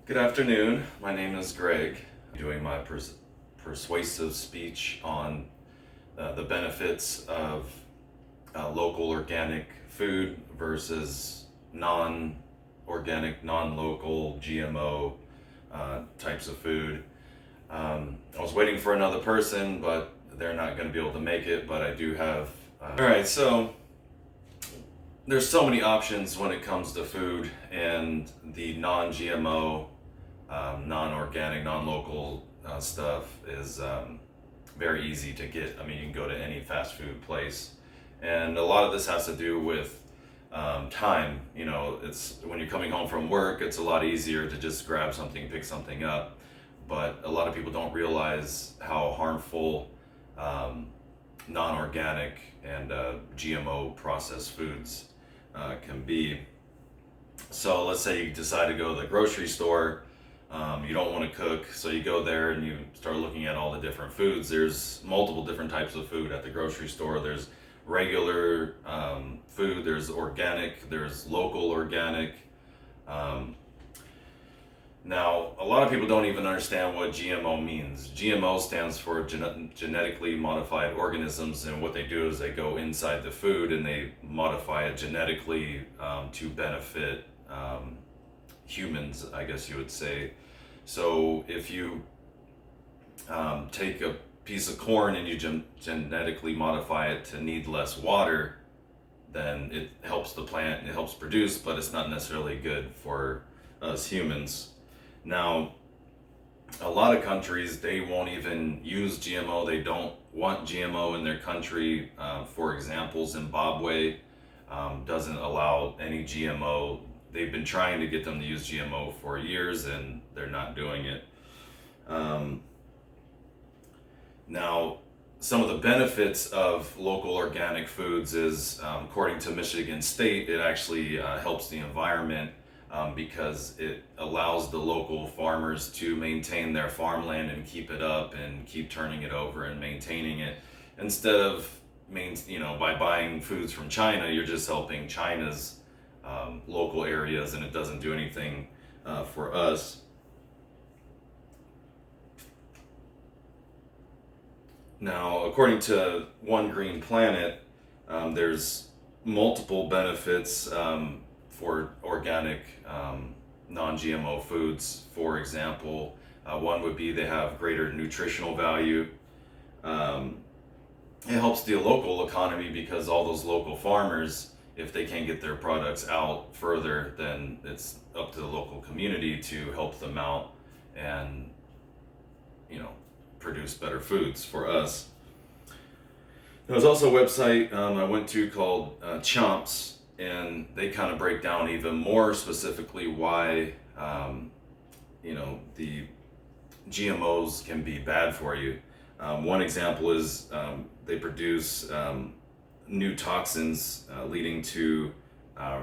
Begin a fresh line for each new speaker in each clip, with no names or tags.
Good afternoon. My name is Greg. I'm doing my persuasive speech on the benefits of local organic food versus non-organic, non-local GMO types of food. I was waiting for another person, but they're not going to be able to make it, but I do have. All right, so there's so many options when it comes to food, and the non-GMO, non-organic, non-local stuff is very easy to get. I mean, you can go to any fast food place, and a lot of this has to do with time. You know, it's when you're coming home from work, it's a lot easier to just grab something, pick something up, but a lot of people don't realize how harmful non-organic and GMO processed foods can be. So let's say you decide to go to the grocery store. You don't want to cook, so you go there and you start looking at all the different foods. There's multiple different types of food at the grocery store. There's regular food, there's organic, there's local organic. Now, a lot of people don't even understand what GMO means. GMO stands for genetically modified organisms, and what they do is they go inside the food and they modify it genetically to benefit humans, I guess you would say. So if you take a piece of corn and you genetically modify it to need less water, then it helps the plant, it helps produce, but it's not necessarily good for us humans. Now, a lot of countries, they won't even use GMO. They don't want GMO in their country. For example, Zimbabwe doesn't allow any GMO. They've been trying to get them to use GMO for years, and they're not doing it. Now, some of the benefits of local organic foods is, according to Michigan State, it actually helps the environment. Because it allows the local farmers to maintain their farmland and keep it up and keep turning it over and maintaining it, instead of by buying foods from China. You're just helping China's local areas, and it doesn't do anything for us. Now, according to One Green Planet, there's multiple benefits for organic non-GMO foods. For example, one would be they have greater nutritional value. It helps the local economy because all those local farmers, if they can't get their products out further, then it's up to the local community to help them out and produce better foods for us. There's also a website I went to called Chomps, and they kind of break down even more specifically why the GMOs can be bad for you. One example is they produce new toxins leading to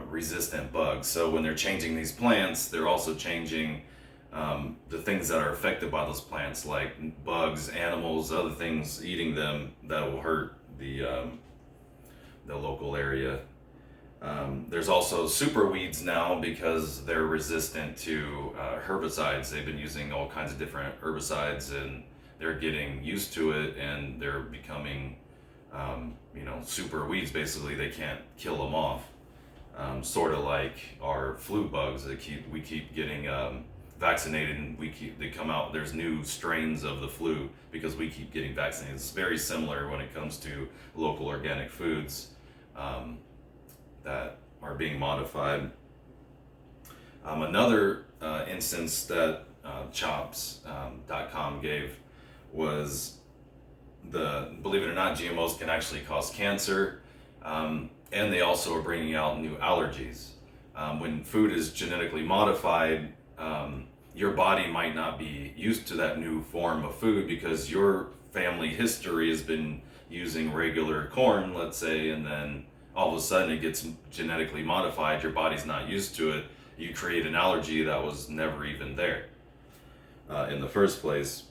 resistant bugs. So when they're changing these plants, they're also changing the things that are affected by those plants, like bugs, animals, other things eating them that will hurt the local area. There's also super weeds now because they're resistant to herbicides. They've been using all kinds of different herbicides, and they're getting used to it, and they're becoming super weeds. Basically, they can't kill them off. Sort of like our flu bugs that we keep getting vaccinated, and they come out. There's new strains of the flu because we keep getting vaccinated. It's very similar when it comes to local organic foods that are being modified. Another instance that chops.com gave was believe it or not, GMOs can actually cause cancer, and they also are bringing out new allergies. When food is genetically modified, your body might not be used to that new form of food because your family history has been using regular corn, let's say, and then all of a sudden it gets genetically modified. Your body's not used to it. You create an allergy that was never even there in the first place.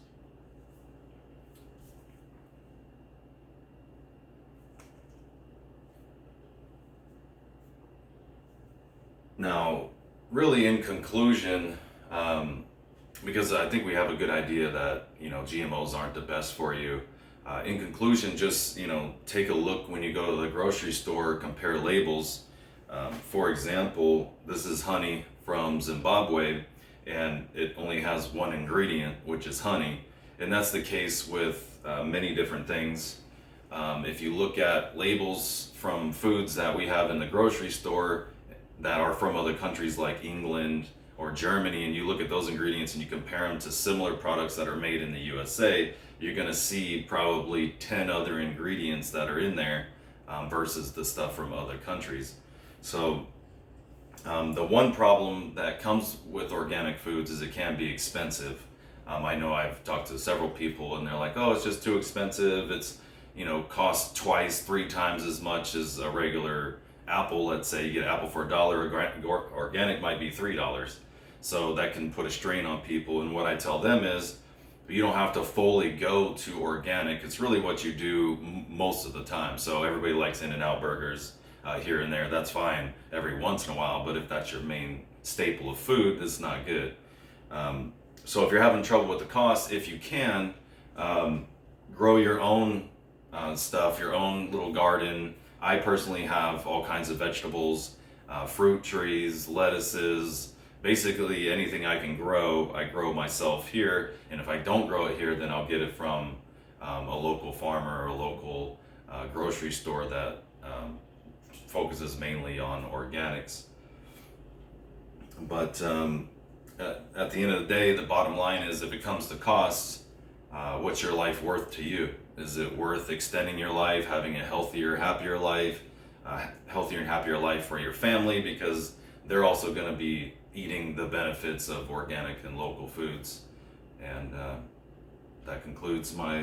Now, really in conclusion, because I think we have a good idea that, GMOs aren't the best for you. In conclusion, just, take a look when you go to the grocery store, compare labels. For example, this is honey from Zimbabwe, and it only has one ingredient, which is honey. And that's the case with many different things. If you look at labels from foods that we have in the grocery store that are from other countries like England or Germany, and you look at those ingredients and you compare them to similar products that are made in the USA, you're going to see probably 10 other ingredients that are in there versus the stuff from other countries. So the one problem that comes with organic foods is it can be expensive. I know I've talked to several people and they're like, oh, it's just too expensive. It's, costs twice, 3 times as much as a regular apple. Let's say you get an apple for $1, organic might be $3. So that can put a strain on people. And what I tell them is, you don't have to fully go to organic. It's really what you do most of the time. So everybody likes In-N-Out burgers here and there. That's fine every once in a while. But if that's your main staple of food, it's not good. So if you're having trouble with the cost, if you can, grow your own stuff, your own little garden. I personally have all kinds of vegetables, fruit trees, lettuces, basically anything I can grow, I grow myself here. And if I don't grow it here, then I'll get it from a local farmer or a local grocery store that focuses mainly on organics. But at the end of the day, the bottom line is, if it comes to costs, what's your life worth to you? Is it worth extending your life, having a healthier, happier life, healthier and happier life for your family, because they're also going to be eating the benefits of organic and local foods. And that concludes my